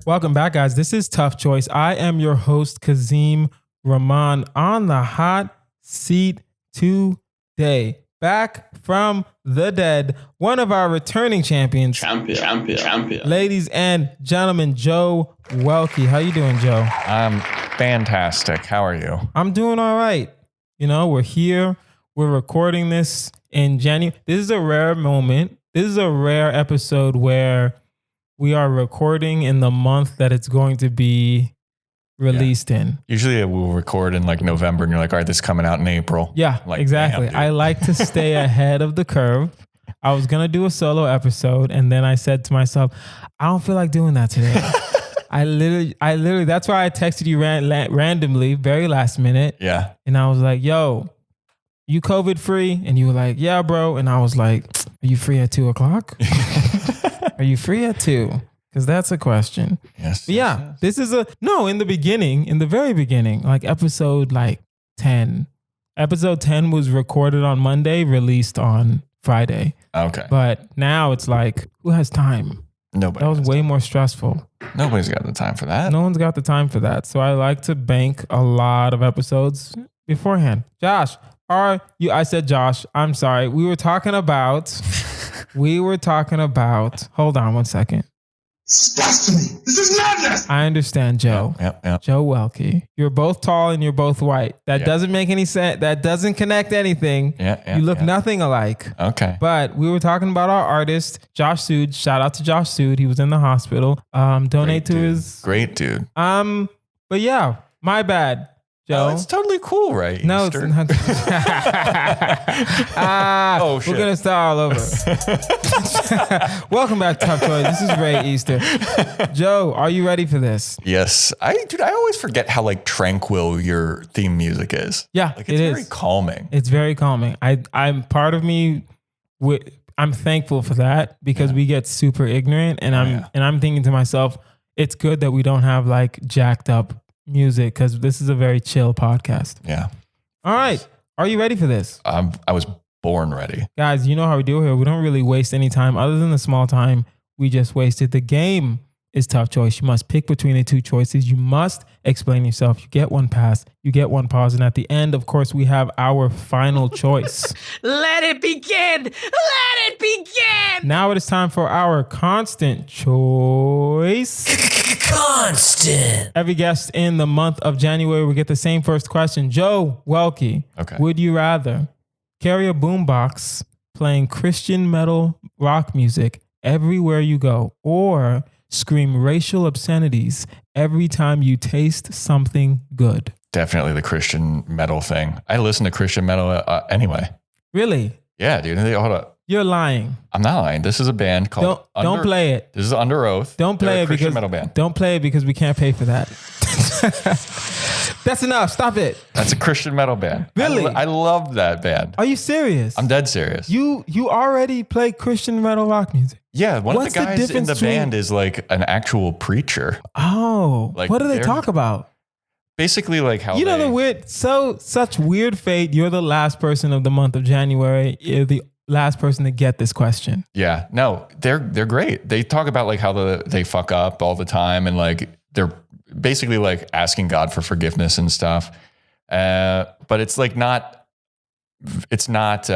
Welcome back, guys. This is Tough Choice. I am your host, Kazeem Rahman, on the hot seat today. Back from the dead, one of our returning champions. Champion. Ladies and gentlemen, Joe Welkie. How you doing, Joe? I'm fantastic. How are you? I'm doing all right. You know, we're here. We're recording this in January. This is a rare moment. This is a rare episode where we are recording in the month that it's going to be released in. Usually we'll record in like November and you're like, all right, this is coming out in April. Yeah, like, exactly. Damn, I like to stay ahead of the curve. I was going to do a solo episode and then I said to myself, I don't feel like doing that today. I literally, that's why I texted you randomly, very last minute. Yeah. And I was like, yo, you COVID free? And you were like, yeah, bro. And I was like, are you free at 2:00? Are you free at 2? Because that's a question. Yes. But yeah, yes. This is in the very beginning, like episode 10. Episode 10 was recorded on Monday, released on Friday. Okay. But now it's like, who has time? Nobody. That was way more stressful. Nobody's got the time for that. No one's got the time for that. So I like to bank a lot of episodes beforehand. Josh, I said Josh. I'm sorry. We were talking about, hold on one second. This is blasphemy. This is madness. I understand, Joe. Yep. Joe Welkie. You're both tall and you're both white. That Yeah. doesn't make any sense. That doesn't connect anything. Yeah. You look nothing alike. Okay. But we were talking about our artist, Josh Sood. Shout out to Josh Sood. He was in the hospital. Donate to his. Great dude. But yeah, my bad, Joe. Oh, it's totally cool, right? No, Easter? it's not. Oh, shit. We're going to start all over. Welcome back to Tough Choice. This is Ray Easter. Joe, are you ready for this? Yes. I always forget how like tranquil your theme music is. Yeah, Like it's very calming. It's very calming. I'm part of me. I'm thankful for that because we get super ignorant, and I'm thinking to myself, it's good that we don't have like jacked up music because this is a very chill podcast. Yeah. All right. Are you ready for this? I was born ready. Guys, you know how we do here. We don't really waste any time other than the small time we just wasted. The game is Tough Choice. You must pick between the two choices. You must explain yourself. You get one pass. You get one pause. And at the end, of course, we have our final choice. Let it begin. Let it begin. Now it is time for our constant choice. Constant. Every guest in the month of January will get the same first question. Joe Welkie, Okay. would you rather carry a boombox playing Christian metal rock music everywhere you go, or scream racial obscenities every time you taste something good? Definitely the Christian metal thing. I listen to Christian metal anyway. Really? Yeah, dude. Hold up. You're lying. I'm not lying. This is a band called Don't play it. This is Under Oath. Don't play They're it a Christian because metal band. Don't play it because we can't pay for that. That's enough. Stop it. That's a Christian metal band. Really? I love that band. Are you serious? I'm dead serious. You already play Christian metal rock music. Yeah, one What's of the the guys in difference the between- band is like an actual preacher. Oh, Like, what do they they're- talk about? Basically, like how You know such weird fate. You're the last person of the month of January. You're the last person to get this question. Yeah, no, they're great. They talk about like how they fuck up all the time, and like they're basically like asking God for forgiveness and stuff. But it's like not. It's not.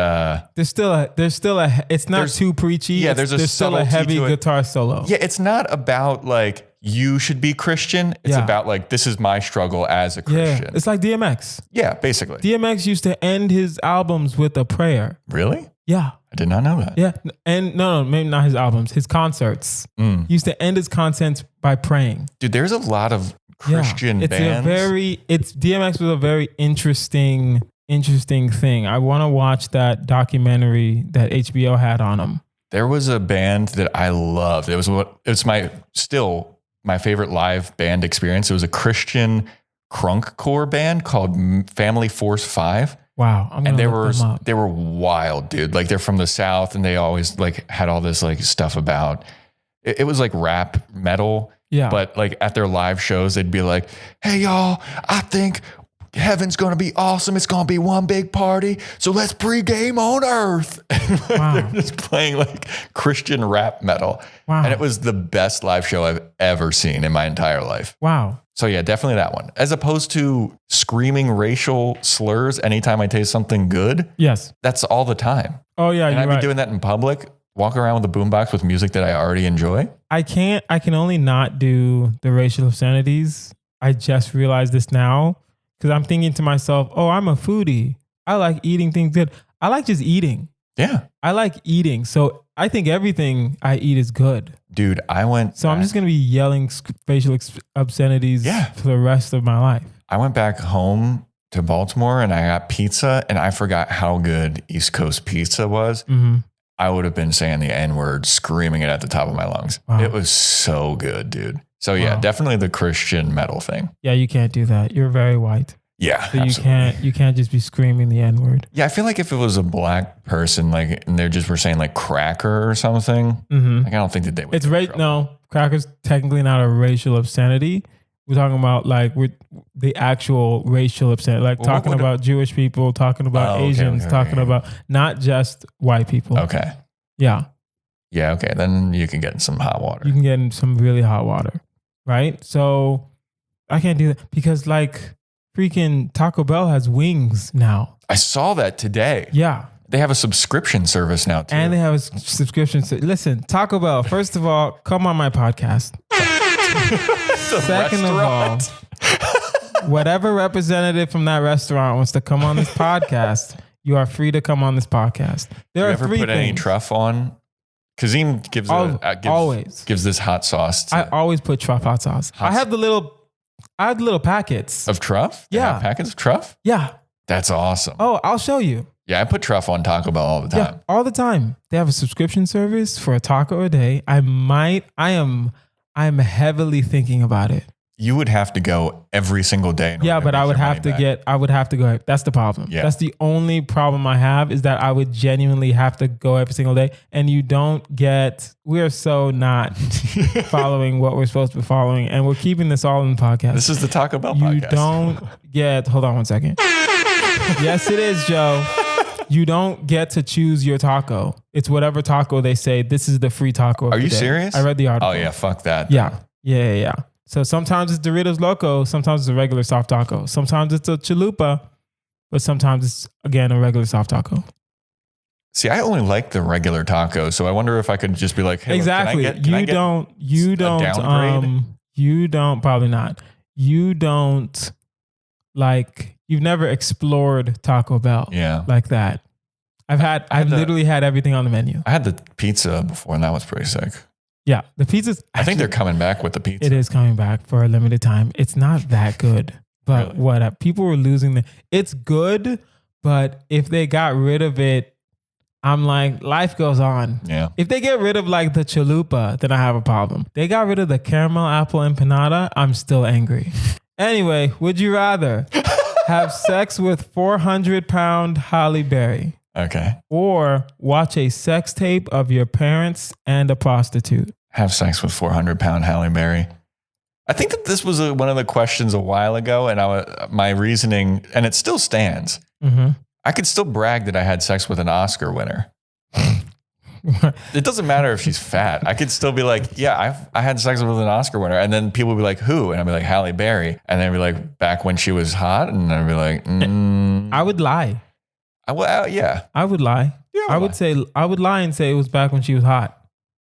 There's still a. It's not too preachy. Yeah, there's still a heavy guitar solo. Yeah, it's not about like you should be Christian. It's about like this is my struggle as a Christian. Yeah, it's like DMX. Yeah, basically. DMX used to end his albums with a prayer. Really? Yeah. I did not know that. Yeah. And no, maybe not his albums, his concerts. He used to end his concerts by praying. Dude, there's a lot of Christian bands. DMX was a very interesting thing. I want to watch that documentary that HBO had on him. There was a band that I loved. It's my favorite live band experience. It was a Christian crunkcore band called Family Force 5. Wow. And they were wild, dude. Like they're from the South and they always like had all this like stuff about it was like rap metal. Yeah. But like at their live shows, they'd be like, hey y'all, I think heaven's going to be awesome. It's going to be one big party. So let's pregame on Earth. Wow. They're just playing like Christian rap metal. Wow. And it was the best live show I've ever seen in my entire life. Wow. So yeah, definitely that one. As opposed to screaming racial slurs anytime I taste something good. Yes. That's all the time. Oh yeah, And you're I'd right. be doing that in public, walk around with a boombox with music that I already enjoy. I can only not do the racial obscenities. I just realized this now because I'm thinking to myself, oh, I'm a foodie. I like eating things good. I like just eating. Yeah. I like eating. So I think everything I eat is good. Dude, I went. So I'm just going to be yelling facial obscenities for the rest of my life. I went back home to Baltimore and I got pizza and I forgot how good East Coast pizza was. Mm-hmm. I would have been saying the N-word, screaming it at the top of my lungs. Wow. It was so good, dude. So yeah, Wow. Definitely the Christian metal thing. Yeah, you can't do that. You're very white. Yeah, So absolutely. you can't just be screaming the N-word. Yeah, I feel like if it was a black person, like, and they just were saying like cracker or something, Mm-hmm. like I don't think that they would. It's get in right. trouble. No, cracker's technically not a racial obscenity. We're talking about like with the actual racial obscenity, like Well, what talking would about Jewish people, talking about Oh, okay, Asians, okay, talking okay. about not just white people. Okay. Yeah, Yeah. Okay. Then you can get in some hot water. you can get in some really hot water, right? So I can't do that because like freaking Taco Bell has wings now. I saw that today. Yeah. They have a subscription service now too. And they have a subscription. Listen, Taco Bell, first of all, come on my podcast. Second of all, whatever representative from that restaurant wants to come on this podcast, you are free to come on this podcast. There you are ever three put any things. truff on? Kazeem gives Always. gives this hot sauce I always put truff hot sauce. Hot I have the little packets. of truff. They Yeah. have packets of truff. Yeah. That's awesome. Oh, I'll show you. Yeah, I put truff on Taco Bell all the time. Yeah, all the time. They have a subscription service for a taco a day. I'm heavily thinking about it. You would have to go every single day. in order Yeah, to but make I would your have money to back. go. That's the problem. Yeah. That's the only problem I have is that I would genuinely have to go every single day. And we're so not following what we're supposed to be following. And we're keeping this all in the podcast. This is the Taco Bell You podcast. don't get, hold on one second. Yes, it is, Joe. You don't get to choose your taco. It's whatever taco they say. This is the free taco. Of Are the you day. serious? I read the article. Oh yeah, fuck that. Yeah. So sometimes it's Doritos Loco. Sometimes it's a regular soft taco. Sometimes it's a chalupa, but sometimes it's again a regular soft taco. See, I only like the regular taco, so I wonder if I could just be like, hey, look, Exactly. can I get You a don't. downgrade? Probably not. You don't like. You've never explored Taco Bell. Yeah. Like that. I've literally had everything on the menu. I had the pizza before, and that was pretty sick. Yeah, the pizza's. I think they're coming back with the pizza. It is coming back for a limited time. It's not that good, but Really? what people were losing. It's good, but if they got rid of it, I'm like, life goes on. Yeah. If they get rid of like the chalupa, then I have a problem. They got rid of the caramel apple empanada. I'm still angry. Anyway, would you rather have sex with 400-pound Halle Berry Okay. or watch a sex tape of your parents and a prostitute? Have sex with 400-pound Halle Berry. I think that this was one of the questions a while ago, and my reasoning, and it still stands. Mm-hmm. I could still brag that I had sex with an Oscar winner. It doesn't matter if she's fat. I could still be like, yeah, I had sex with an Oscar winner. And then people would be like, who? And I'd be like, Halle Berry. And they'd be like, back when she was hot. And I'd be like, I would lie. Yeah. I would lie. Yeah, I would lie and say it was back when she was hot.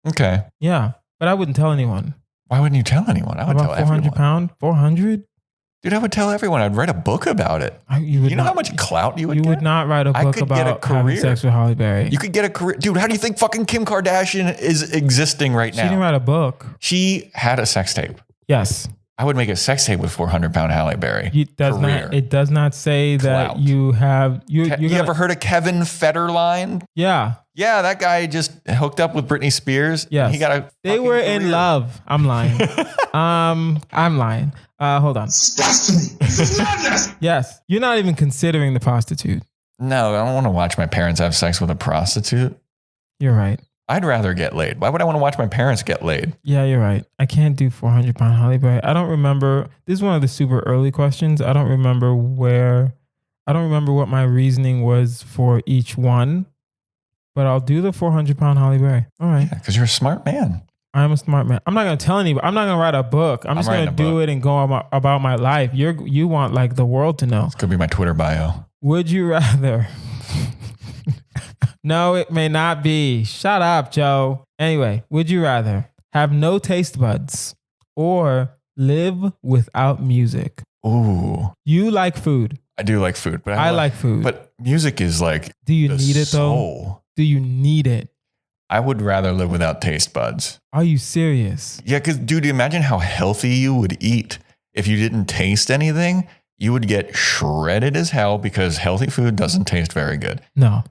Okay. Yeah, but I wouldn't tell anyone. Why wouldn't you tell anyone? I would About tell everyone. 400 pound? 400? Dude, I would tell everyone. I'd write a book about it. You would You know not, how much clout you would You get? would not write a I book could get a about having career. sex with Halle Berry. You could get a career. Dude, how do you think fucking Kim Kardashian is existing right She didn't now? write a book. She had a sex tape. Yes. I would make a sex tape with 400-pound Halle Berry. It does not say that Clout. you have... You ever heard of Kevin Federline? Yeah. Yeah, that guy just hooked up with Britney Spears. Yes. He got a They fucking were in career. love. I'm lying. I'm lying. Hold on. Blasphemy. This is madness. Yes. You're not even considering the prostitute. No, I don't want to watch my parents have sex with a prostitute. You're right. I'd rather get laid. Why would I want to watch my parents get laid? Yeah, you're right. I can't do 400-pound Holly Berry. I don't remember. This is one of the super early questions. I don't remember what my reasoning was for each one, but I'll do the 400-pound Holly Berry. All right. Yeah, because you're a smart man. I'm a smart man. I'm not going to tell anybody. I'm not going to write a book. I'm just going to do it and go about my life. You want like the world to know. It's going to be my Twitter bio. Would you rather? No, it may not be. Shut up, Joe. Anyway, would you rather have no taste buds or live without music? Ooh. You like food. I do like food, but I like food. But music is like do you need it though? Soul. Do you need it? I would rather live without taste buds. Are you serious? Yeah, because dude, imagine how healthy you would eat if you didn't taste anything. You would get shredded as hell because healthy food doesn't taste very good. No.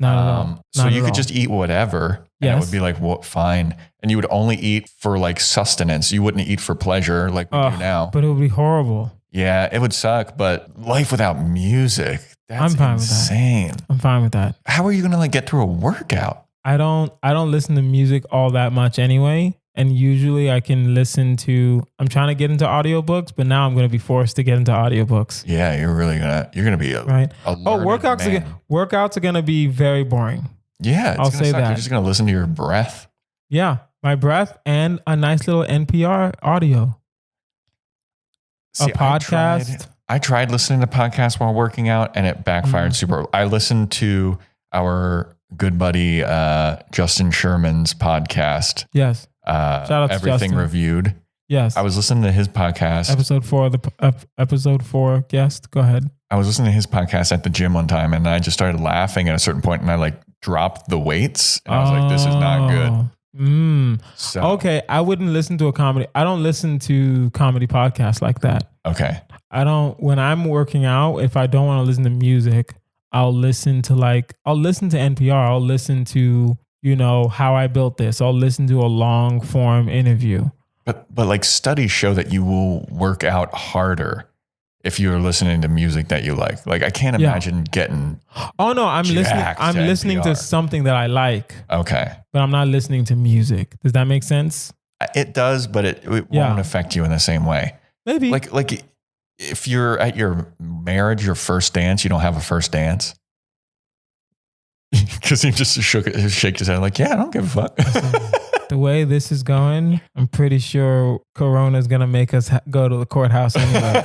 Not at all. So you could just eat whatever. And Yes. it would be like, what? Fine. And you would only eat for like sustenance. You wouldn't eat for pleasure like we do now. But it would be horrible. Yeah, it would suck. But life without music, that's I'm fine insane. with that. I'm fine with that. How are you going to like get through a workout? I don't listen to music all that much anyway. And usually I can listen to, I'm trying to get into audiobooks, but now I'm going to be forced to get into audiobooks. Yeah, you're going to be a right. workouts Workouts are going to be very boring. Yeah. I'll say suck. that. You're just going to listen to your breath. Yeah. My breath and a nice little NPR audio. See, a podcast. I tried listening to podcasts while working out and it backfired super. I listened to our good buddy, Justin Sherman's podcast. Yes. Shout out to Everything Justin. Reviewed. Yes. I was listening to his podcast. Episode 4 guest. Go ahead. I was listening to his podcast at the gym one time and I just started laughing at a certain point and I like dropped the weights and I was like, this is not good. So, okay. I wouldn't listen to a comedy. I don't listen to comedy podcasts like that. Okay. When I'm working out, if I don't want to listen to music, I'll listen to NPR. I'll listen to, How I Built This. I'll listen to a long form interview. But like studies show that you will work out harder if you're listening to music that you like. Like I can't imagine getting. Oh no, I'm listening. I'm listening to NPR. something that I like. Okay. But I'm not listening to music. Does that make sense? It does, but it won't affect you in the same way. Maybe. Like if you're at your marriage, your first dance, you don't have a first dance. Because he just shook his head like, yeah, I don't give a fuck. The way this is going, I'm pretty sure Corona's going to make us go to the courthouse anyway.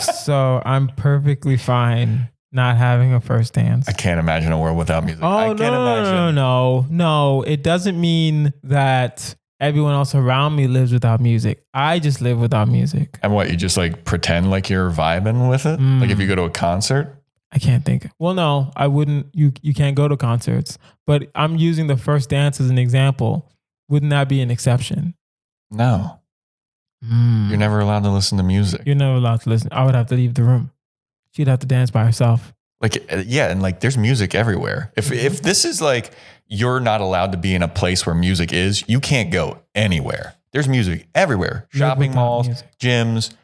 So I'm perfectly fine not having a first dance. I can't imagine a world without music. Oh, no. It doesn't mean that everyone else around me lives without music. I just live without music. And what, you just like pretend like you're vibing with it? Like if you go to a concert? I can't think. Well, no, I wouldn't. You can't go to concerts. But I'm using the first dance as an example. Wouldn't that be an exception? No. You're never allowed to listen to music. You're never allowed to listen. I would have to leave the room. She'd have to dance by herself. Like, yeah. And like, there's music everywhere. If this is like, you're not allowed to be in a place where music is, you can't go anywhere. There's music everywhere. Shopping malls, gyms,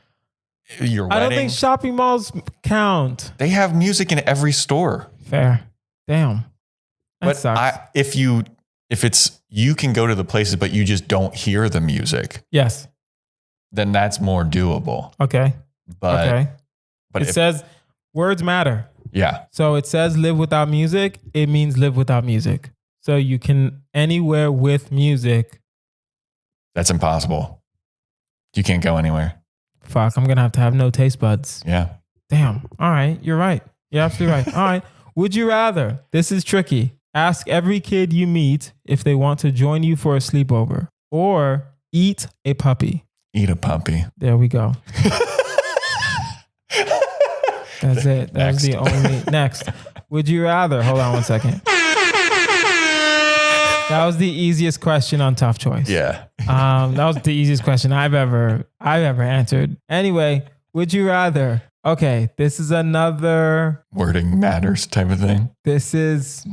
your wedding. I don't think shopping malls count. They have music in every store. Fair. Damn. That sucks. If it's, you can go to the places, but you just don't hear the music. Yes. Then that's more doable. Okay. But it says words matter. Yeah. So it says live without music. It means live without music. So you can anywhere with music. That's impossible. You can't go anywhere. Fuck, I'm going to have no taste buds. Yeah. Damn. All right. You're right. You're absolutely right. All right. Would you rather? This is tricky. Ask every kid you meet if they want to join you for a sleepover or eat a puppy. Eat a puppy. There we go. That's it. That's the only. Next. Would you rather? Hold on one second. That was the easiest question on Tough Choice. Yeah. That was the easiest question I've ever answered. Anyway, would you rather? Okay, this is another wording matters type of thing. This is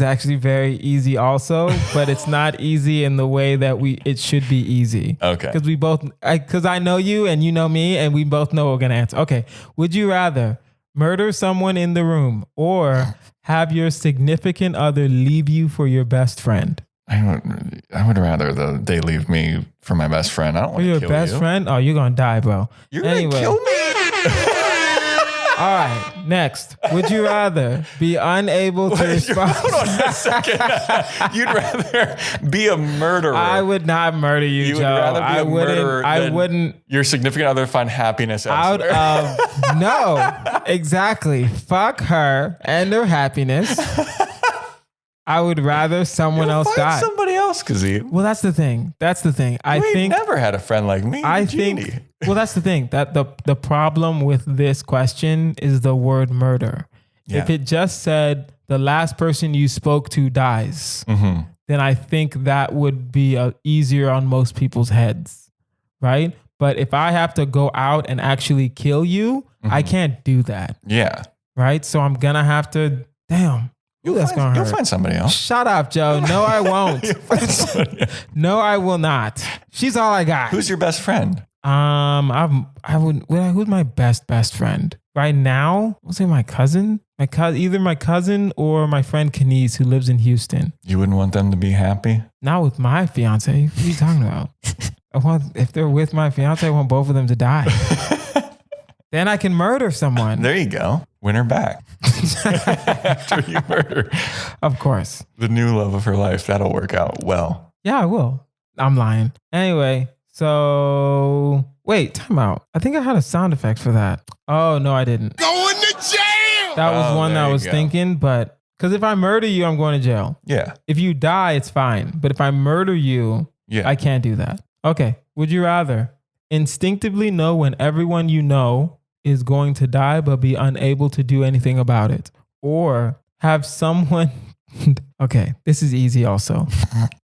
actually very easy also, but it's not easy in the way that it should be easy. Okay. Because I know you and you know me and we both know what we're going to answer. Okay. Would you rather murder someone in the room or have your significant other leave you for your best friend? I would rather they leave me for my best friend. I don't want to kill your best friend? Oh, you're gonna die, bro. You're gonna kill me. All right, next. Would you rather be unable to respond? Hold on a second. You'd rather be a murderer. I would not murder you, You Joe. would rather be a murderer I than wouldn't. your significant other find happiness Out elsewhere. of no, exactly. Fuck her and her happiness. I would rather someone else Find die. somebody else, Kazeem. Well, that's the thing. I You ain't think never had a friend like me. I Genie. think. Well, that's the thing. That the problem with this question is the word murder. Yeah. If it just said the last person you spoke to dies, then I think that would be easier on most people's heads, right? But if I have to go out and actually kill you, I can't do that, Yeah. right? So I'm gonna have to. Damn. Ooh, that's gonna You'll hurt. find somebody else. Shut up, Joe. No, I won't. No, I will not. She's all I got. Who's your best friend? Who's my best friend right now? I'll say my cousin. Either my cousin or my friend Kenise, who lives in Houston. You wouldn't want them to be happy? Not with my fiance. What are you talking about? If they're with my fiance, I want both of them to die. Then I can murder someone. There you go. Win her back. After you murder Of course. the new love of her life, that'll work out well. Yeah, I will. I'm lying. Anyway, so wait, time out. I think I had a sound effect for that. Oh, no, I didn't. Going to jail! That was one there that I you was go. thinking, but because if I murder you, I'm going to jail. Yeah. If you die, it's fine. But if I murder you, Yeah. I can't do that. Okay. Would you rather instinctively know when everyone you know is going to die, but be unable to do anything about it? Or have someone, okay, this is easy also.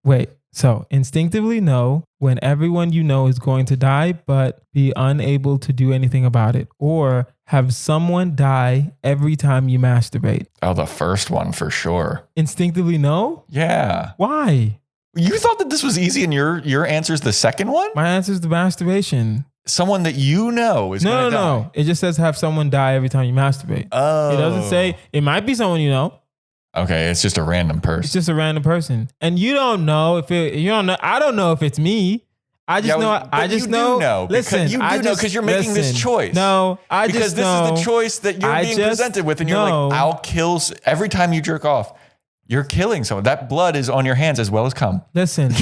Wait, so instinctively know when everyone you know is going to die, but be unable to do anything about it. Or have someone die every time you masturbate. Oh, the first one for sure. Instinctively know? Yeah. Why? You thought that this was easy and your answer's the second one? My answer is the masturbation. Someone that you know is going to die. No. It just says have someone die every time you masturbate. Oh. It doesn't say, it might be someone you know. Okay, it's just a random It's person. just a random person. And you don't know I don't know if it's me. I just know. Listen, you do know because you're making this choice. No, because this is the choice that you're being presented with, and you're like, I'll kill every time you jerk off. You're killing someone. That blood is on your hands as well as cum. Listen,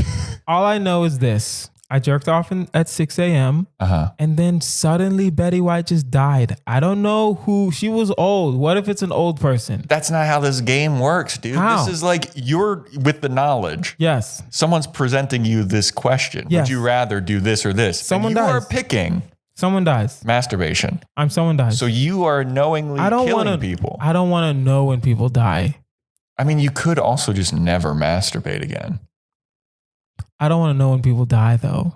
all I know is this. I jerked off at 6 a.m. And then suddenly Betty White just died. I don't know who. She was old. What if it's an old person? That's not how this game works, dude. How? This is like you're with the knowledge. Yes. Someone's presenting you this question. Yes. Would you rather do this or this? Someone and you are dies. picking Someone dies. masturbation. Someone dies. So you are knowingly killing people. I don't want to know when people die. I mean, you could also just never masturbate again. I don't want to know when people die, though.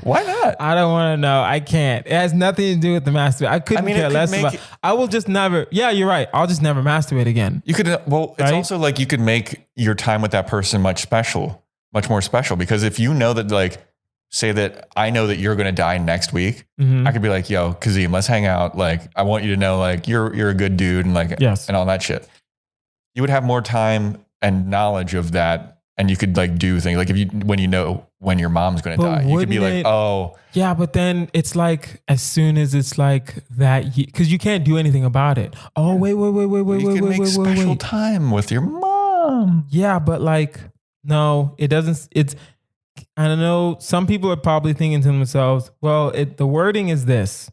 Why not? I don't want to know. I can't. It has nothing to do with the masturbate. I couldn't care less about. I will just never. Yeah, you're right. I'll just never masturbate again. You could. Well, it's Right? also like you could make your time with that person much more special. Because if you know that, like, say that I know that you're going to die next week, I could be like, "Yo, Kazeem, let's hang out. Like, I want you to know, like, you're a good dude, and like, Yes. and all that shit." You would have more time and knowledge of that, and you could like do things like when you know when your mom's going to But die, you could be like, wouldn't it- "Oh, Yeah, but then it's like as soon as it's like that, because you can't do anything about it. Oh, wait. you can make special time with your mom." Yeah, but like, no, it doesn't. I don't know. Some people are probably thinking to themselves, well, the wording is this.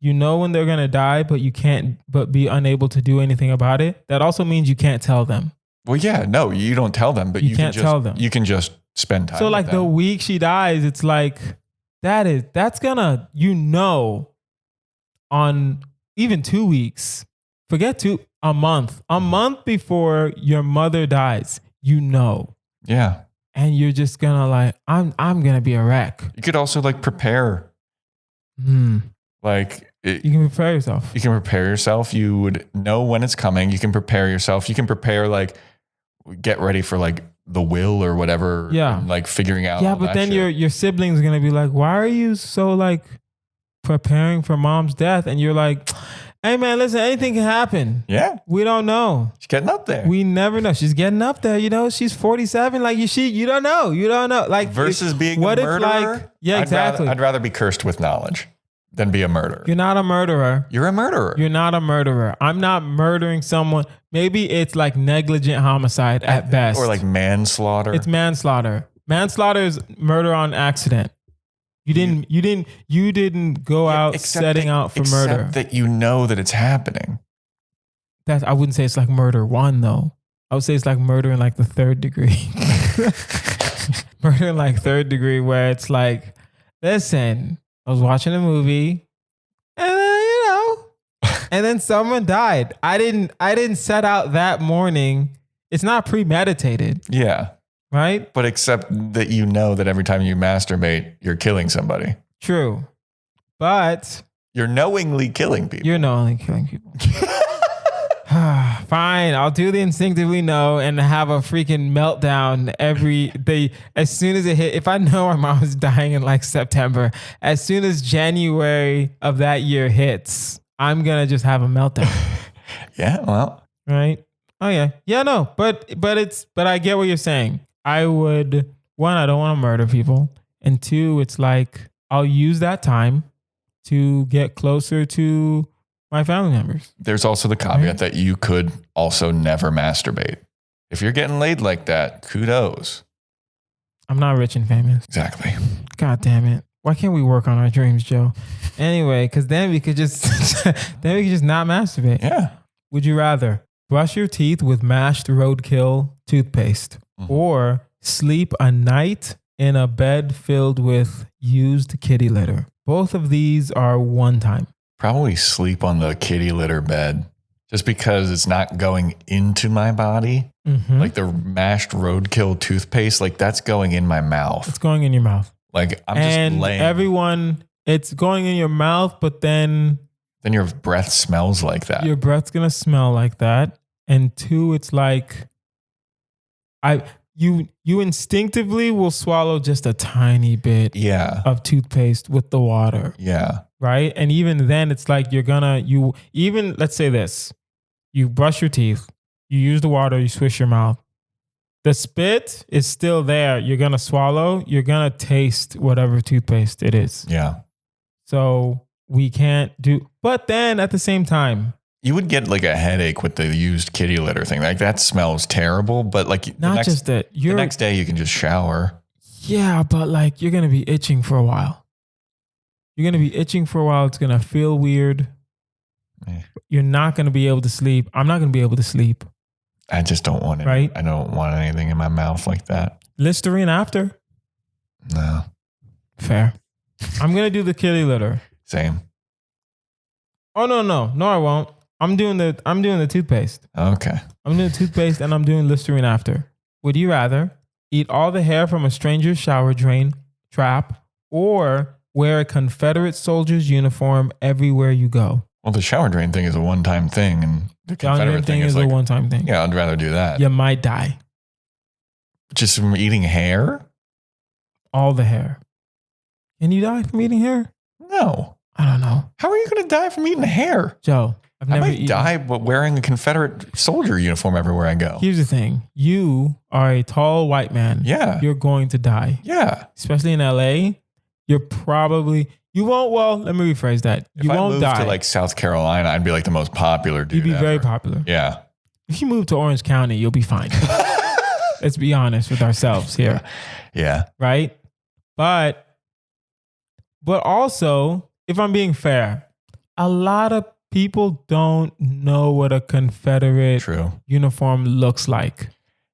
You know when they're going to die, but you can't, but be unable to do anything about it. That also means you can't tell them. Well, yeah, no, you don't tell them, but You you can't can just tell them. You can just spend time. So with like them. the week she dies, it's like, that's gonna, on even 2 weeks, forget a month before your mother dies, Yeah. and you're just gonna like, I'm gonna be a wreck. You could also like prepare. Like You can prepare yourself. you can prepare yourself. You would know when it's coming. You can prepare yourself. You can prepare, like, get ready for like the will or whatever. Yeah. And, like figuring out. Yeah, all but that then shit. your siblings are gonna be like, why are you so like preparing for mom's death? And you're like, Hey man, listen, anything can happen. Yeah. We don't know. She's getting up there. We never know. She's getting up there. You know, she's 47. Like you don't know. You don't know. Like Versus being what a if murderer. like yeah, exactly. I'd rather be cursed with knowledge than be a murderer. You're not a murderer. You're a murderer. You're not a murderer. I'm not murdering someone. Maybe it's like negligent homicide at best. Or like manslaughter. It's manslaughter. Manslaughter is murder on accident. You didn't go out setting out for murder. Except that you know that it's happening. I wouldn't say it's like murder one though. I would say it's like murder in like the third degree. Murder in like third degree where it's like, listen, I was watching a movie and and then someone died. I didn't set out that morning. It's not premeditated. Yeah. Right? But except that you know that every time you masturbate, you're killing somebody. True. But you're knowingly killing people. You're knowingly killing people. Fine, I'll do the instinctively no and have a freaking meltdown as soon as it hit. If I know my mom is dying in like September, as soon as January of that year hits, I'm gonna just have a meltdown. Yeah, well. Right? Oh yeah. Yeah, no, but I get what you're saying. I would, one, I don't want to murder people. And two, it's like I'll use that time to get closer to my family members. There's also the caveat that you could also never masturbate. If you're getting laid like that, kudos. I'm not rich and famous. Exactly. God damn it. Why can't we work on our dreams, Joe? Anyway, because then we could just not masturbate. Yeah. Would you rather brush your teeth with mashed roadkill toothpaste or sleep a night in a bed filled with used kitty litter? Both of these are one time. Probably sleep on the kitty litter bed just because it's not going into my body. Mm-hmm. Like the mashed roadkill toothpaste, like that's going in my mouth. It's going in your mouth. Like I'm just laying. It's going in your mouth, but then your breath smells like that. Your breath's going to smell like that. And two, it's like you instinctively will swallow just a tiny bit of toothpaste with the water. Yeah. Right? And even then it's like let's say this. You brush your teeth, you use the water, you swish your mouth. The spit is still there. You're going to swallow, you're going to taste whatever toothpaste it is. Yeah. So we can't but then at the same time, you would get like a headache with the used kitty litter thing. Like that smells terrible, but like the next day you can just shower. Yeah, but like you're going to be itching for a while. You're going to be itching for a while. It's going to feel weird. You're not going to be able to sleep. I'm not going to be able to sleep. I just don't want it. Right? I don't want anything in my mouth like that. Listerine after? No. Fair. I'm going to do the kitty litter. Same. Oh, no, I won't. I'm doing the toothpaste. Okay. I'm doing toothpaste and I'm doing Listerine after. Would you rather eat all the hair from a stranger's shower drain trap or wear a Confederate soldier's uniform everywhere you go? Well, the shower drain thing is a one-time thing, and the Confederate thing is like, a one-time thing. Yeah, I'd rather do that. You might die. Just from eating hair? All the hair. Can you die from eating hair? No. I don't know. How are you going to die from eating hair? Joe, I might die wearing a Confederate soldier uniform everywhere I go. Here's the thing. You are a tall white man. Yeah. You're going to die. Yeah. Especially in LA. You won't, well, let me rephrase that. If I moved to like South Carolina, I'd be like the most popular dude. You'd be very popular. Yeah. If you move to Orange County, you'll be fine. Let's be honest with ourselves here. Yeah. Right? But also, if I'm being fair, a lot of people don't know what a Confederate uniform looks like.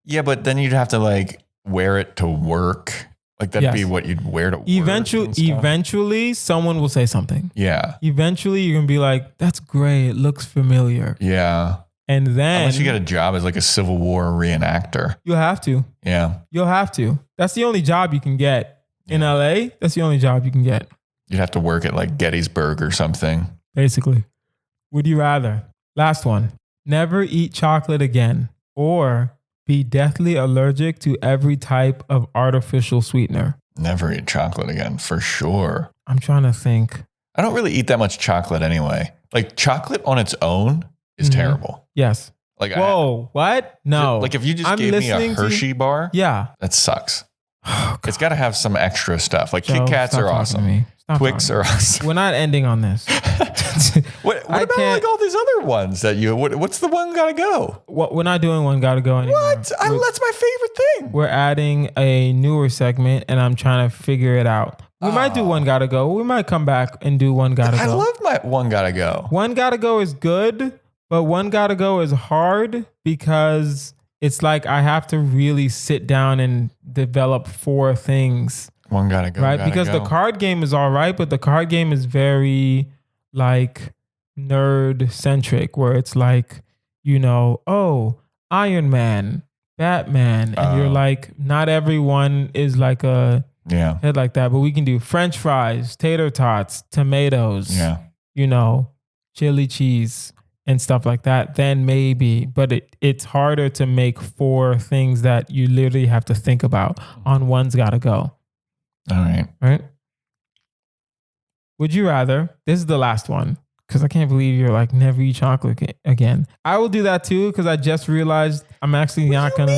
Yeah, but then you'd have to like wear it to work. Like that'd be what you'd wear to work. Eventually, someone will say something. Yeah. Eventually, you're going to be like, that's great. It looks familiar. Yeah. And then... Unless you get a job as like a Civil War reenactor. You'll have to. Yeah. You'll have to. That's the only job you can get. In LA, that's the only job you can get. You'd have to work at like Gettysburg or something. Basically. Would you rather? Last one. Never eat chocolate again or be deathly allergic to every type of artificial sweetener? Never eat chocolate again, for sure. I'm trying to think. I don't really eat that much chocolate anyway. Like chocolate on its own is terrible. Yes. Like, Whoa, what? No. Like if you just gave me a Hershey bar, yeah, that sucks. Oh, It's got to have some extra stuff. Like Joe, Kit Kats stop are talking to awesome. me. Stop Twix talking. are awesome. We're not ending on this. What about like all these other ones that what's the one gotta go? We're not doing one gotta go anymore. What? That's my favorite thing. We're adding a newer segment and I'm trying to figure it out. We might do one gotta go. We might come back and do one gotta go. I love my one gotta go. One gotta go is good, but one gotta go is hard because it's like I have to really sit down and develop 4 things. One gotta go. Right? Because the card game is all right, but the card game is very like nerd centric where it's like, Iron Man, Batman. And you're like, not everyone is like a head like that, but we can do French fries, tater tots, tomatoes, chili cheese and stuff like that. Then maybe, but it's harder to make 4 things that you literally have to think about on one's gotta go. All right. Right? Would you rather, this is the last one, because I can't believe you're like, never eat chocolate again. I will do that too, because I just realized I'm actually not going to.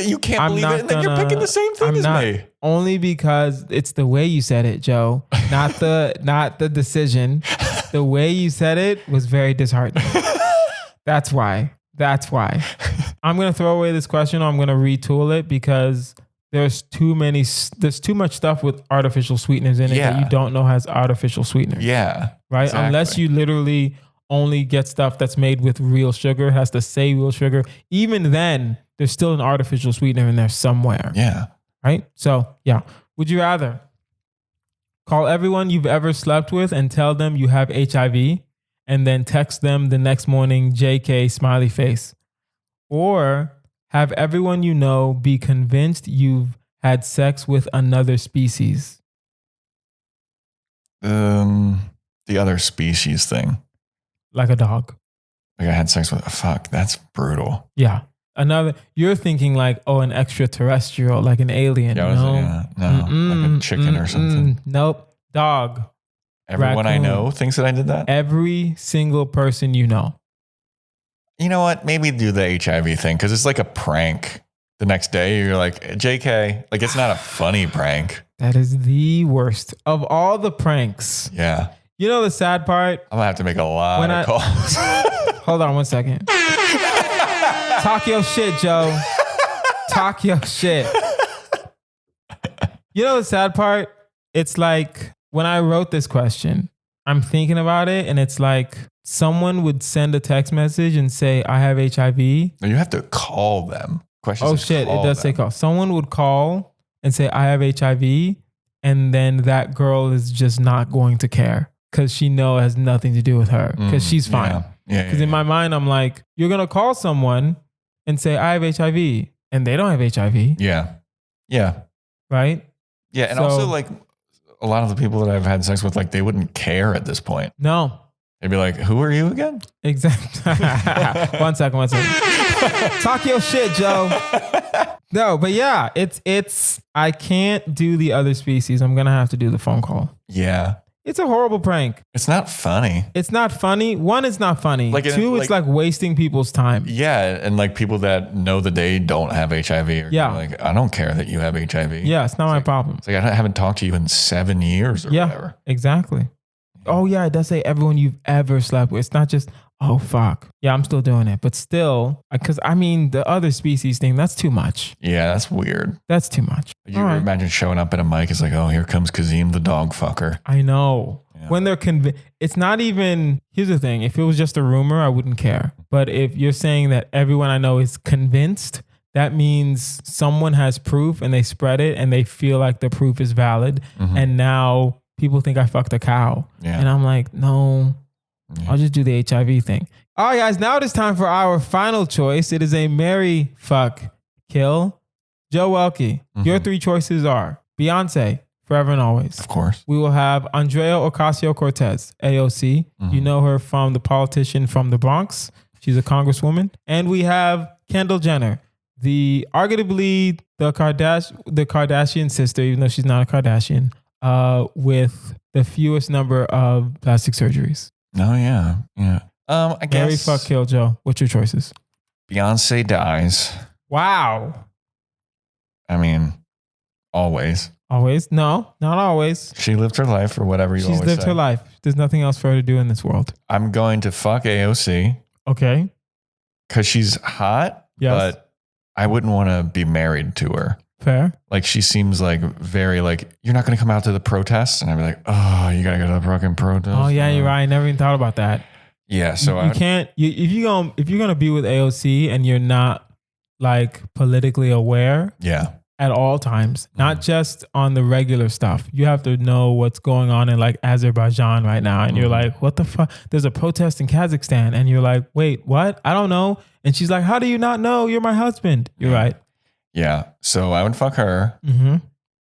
You can't believe it, and then you're picking the same thing as me. Only because it's the way you said it, Joe, not the decision. The way you said it was very disheartening. That's why. I'm going to throw away this question, or I'm going to retool it because there's too much stuff with artificial sweeteners in it that you don't know has artificial sweeteners. Yeah. Right? Exactly. Unless you literally only get stuff that's made with real sugar, it has to say real sugar. Even then, there's still an artificial sweetener in there somewhere. Yeah. Right? So, yeah. Would you rather call everyone you've ever slept with and tell them you have HIV and then text them the next morning, JK, smiley face? Or have everyone you know be convinced you've had sex with another species? The other species thing. Like a dog. Like I had sex with, fuck, that's brutal. Yeah. You're thinking like, an extraterrestrial, like an alien. Yeah, like a chicken or something. Nope. Dog. Everyone raccoon. I know thinks that I did that? Every single person you know. You know what? Maybe do the HIV thing because it's like a prank. The next day, you're like, JK. Like, it's not a funny prank. That is the worst of all the pranks. Yeah. You know the sad part? I'm going to have to make a lot of calls. Hold on one second. Talk your shit, Joe. Talk your shit. You know the sad part? It's like when I wrote this question, I'm thinking about it and it's like someone would send a text message and say, I have HIV. No, you have to call them. Oh shit, it does say call. Someone would call and say, I have HIV. And then that girl is just not going to care because she knows it has nothing to do with her because she's fine. Because in my mind, I'm like, you're going to call someone and say, I have HIV. And they don't have HIV. Yeah. Yeah. Right? Yeah. And also like a lot of the people that I've had sex with, like they wouldn't care at this point. No. They'd be like, who are you again? Exactly. One second. Talk your shit, Joe. No, but yeah, it's, I can't do the other species. I'm going to have to do the phone call. Yeah. It's a horrible prank. It's not funny. It's not funny. One, it's not funny. Like, two, it's like wasting people's time. Yeah. And like people that know that they don't have HIV are like, I don't care that you have HIV. Yeah, it's not my problem. It's like, I haven't talked to you in 7 years or whatever. Exactly. Oh yeah, it does say everyone you've ever slept with. It's not just, oh fuck. Yeah, I'm still doing it. But still, because I mean, the other species thing, that's too much. Yeah, that's weird. That's too much. You imagine showing up at a mic, it's like, oh, here comes Kazeem the dog fucker. I know. Yeah. When they're convinced, it's not even, here's the thing. If it was just a rumor, I wouldn't care. But if you're saying that everyone I know is convinced, that means someone has proof and they spread it and they feel like the proof is valid. Mm-hmm. And now people think I fucked a cow. Yeah. And I'm like, no, I'll just do the HIV thing. All right, guys, now it is time for our final choice. It is a marry, fuck, kill. Joe Welkie, your 3 choices are Beyonce, forever and always. Of course. We will have Andrea Ocasio-Cortez, AOC. You know her from the politician from the Bronx. She's a congresswoman. And we have Kendall Jenner, arguably the Kardashian sister, even though she's not a Kardashian, with the fewest number of plastic surgeries. Oh, yeah. Yeah. I guess Marry, fuck, kill, Joe. What's your choices? Beyonce dies. Wow. I mean, always. Always? No, not always. She lived her life or whatever you She's always lived say. her life. There's nothing else for her to do in this world. I'm going to fuck AOC Okay. because she's hot, Yes. but I wouldn't want to be married to her. Fair. Like she seems like very like, you're not going to come out to the protests? And I'd be like, oh, you got to go to the fucking protest. Oh yeah, you're right. I never even thought about that. Yeah. So you can't. If you're gonna be with AOC and you're not like politically aware yeah. at all times, not just on the regular stuff. You have to know what's going on in like Azerbaijan right now, and you're like, what the fuck? There's a protest in Kazakhstan, and you're like, wait, what? I don't know. And she's like, how do you not know? You're my husband. You're right. Yeah. So I would fuck her Mm-hmm.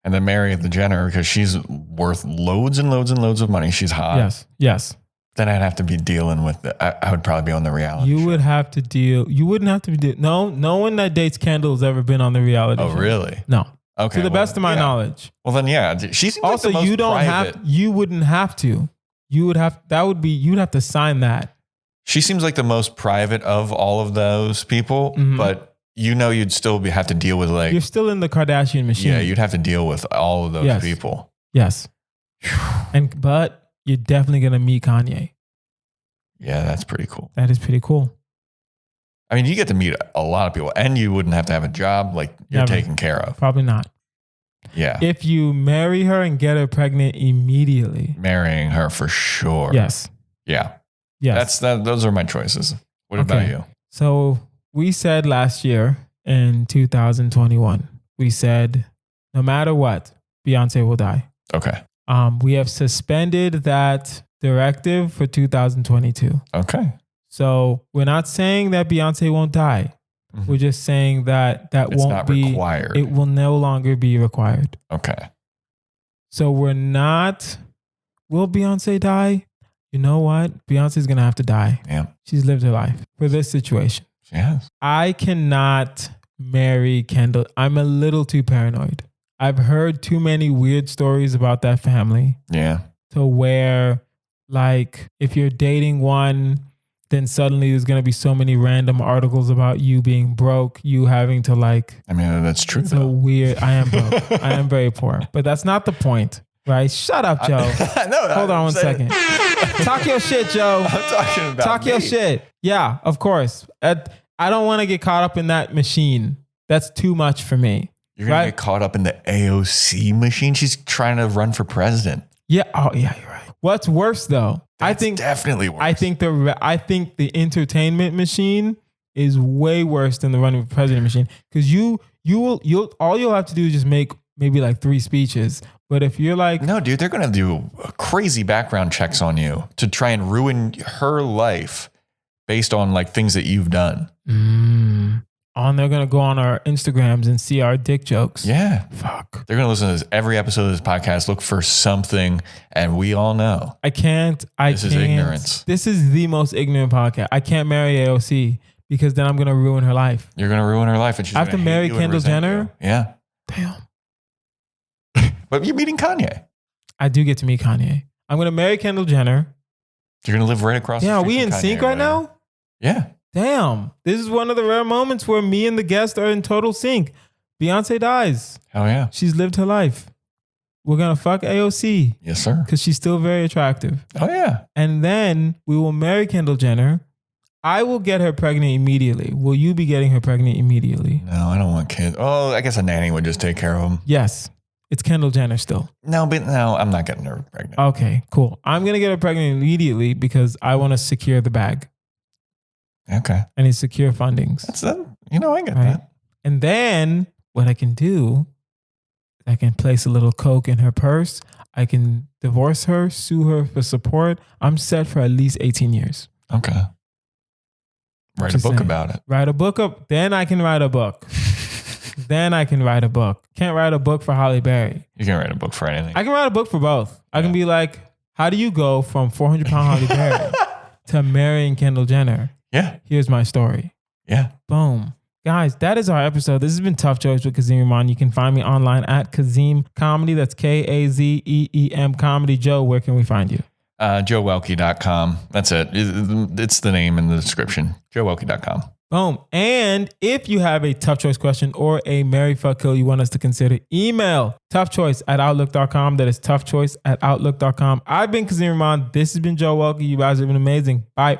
and then marry the Jenner because she's worth loads and loads and loads of money. She's hot. Yes. Yes. Then I'd have to be dealing with I would probably be on the reality You show. would have to deal. You wouldn't have to be. No one that dates Kendall has ever been on the reality show. Oh, really? No. Okay. To the best of my knowledge. Well, then, yeah. She seems Also, like the most you don't private. you wouldn't have to. You would have, you'd have to sign that. She seems like the most private of all of those people, Mhm. but you'd still have to deal with like, You're still in the Kardashian machine. yeah, you'd have to deal with all of those Yes. people. Yes. But you're definitely going to meet Kanye. Yeah, that's pretty cool. That is pretty cool. I mean, you get to meet a lot of people and you wouldn't have to have a job. Like you're Never. taken care of. Probably not. Yeah. If you marry her and get her pregnant immediately. Marrying her for sure. Yes. Yeah. Yes. Those are my choices. What about Okay. you? So we said last year in 2021, we said no matter what, Beyonce will die. Okay. We have suspended that directive for 2022. Okay. So we're not saying that Beyonce won't die. Mhm. We're just saying that It's won't not be required. It will no longer be required. Okay. So we're not. Will Beyonce die? You know what? Beyonce's gonna have to die. Yeah. She's lived her life for this situation. She has. I cannot marry Kendall. I'm a little too paranoid. I've heard too many weird stories about that family Yeah. to where, like, if you're dating one, then suddenly there's going to be so many random articles about you being broke, you having to like, I mean, that's true. so though. weird. I am broke. I am very poor, but that's not the point, right? Shut up, Joe. No, Hold on one second. Talk your shit, Joe. I'm talking about Talk your me. shit. Yeah, of course. I don't want to get caught up in that machine. That's too much for me. You're going Right? to get caught up in the AOC machine. She's trying to run for president. Yeah. Oh, yeah, you're right. What's worse though? That's definitely worse. I think the entertainment machine is way worse than the running for president machine, because all you'll have to do is just make maybe like 3 speeches. But if you're like, No, dude, they're going to do crazy background checks on you to try and ruin her life based on like things that you've done. they're gonna go on our Instagrams and see our dick jokes. Yeah. Fuck. They're going to listen to this, every episode of this podcast, look for something, and we all know. This is ignorance. This is the most ignorant podcast. I can't marry AOC because then I'm gonna ruin her life. You're going to ruin her life. And she's I have gonna to hate marry you and Kendall resent Jenner? you. Yeah. Damn. But you're meeting Kanye. I do get to meet Kanye. I'm gonna marry Kendall Jenner. You're going to live right across the Yeah, are street we from in Kanye sync or right whatever. now? Yeah. Damn. This is one of the rare moments where me and the guest are in total sync. Beyonce dies. Hell yeah. She's lived her life. We're going to fuck AOC Yes, sir. because she's still very attractive. Oh, yeah. And then we will marry Kendall Jenner. I will get her pregnant immediately. Will you be getting her pregnant immediately? No, I don't want kids. Oh, I guess a nanny would just take care of them. Yes. It's Kendall Jenner still. No, I'm not getting her pregnant. Okay, cool. I'm going to get her pregnant immediately because I want to secure the bag. Okay. I need secure fundings. That's that. I get Right. that. And then what I can do, I can place a little coke in her purse. I can divorce her, sue her for support. I'm set for at least 18 years. Okay. Write a Just book saying. about it. Write a book up. Then I can write a book. Then I can write a book. Can't write a book for Halle Berry. You can write a book for anything. I can write a book for both. I can be like, how do you go from 400-pound Halle Berry to marrying Kendall Jenner? Yeah. Here's my story. Yeah. Boom. Guys, that is our episode. This has been Tough Choice with Kazeem Rahman. You can find me online at Kazeem Comedy. That's Kazeem Comedy. Joe, where can we find you? JoeWelkie.com. That's it. It's the name in the description. JoeWelkie.com. Boom. And if you have a tough choice question or a Marry Fuck Kill you want us to consider, email toughchoice@outlook.com. That is toughchoice@outlook.com. I've been Kazeem Rahman. This has been Joe Welkie. You guys have been amazing. Bye.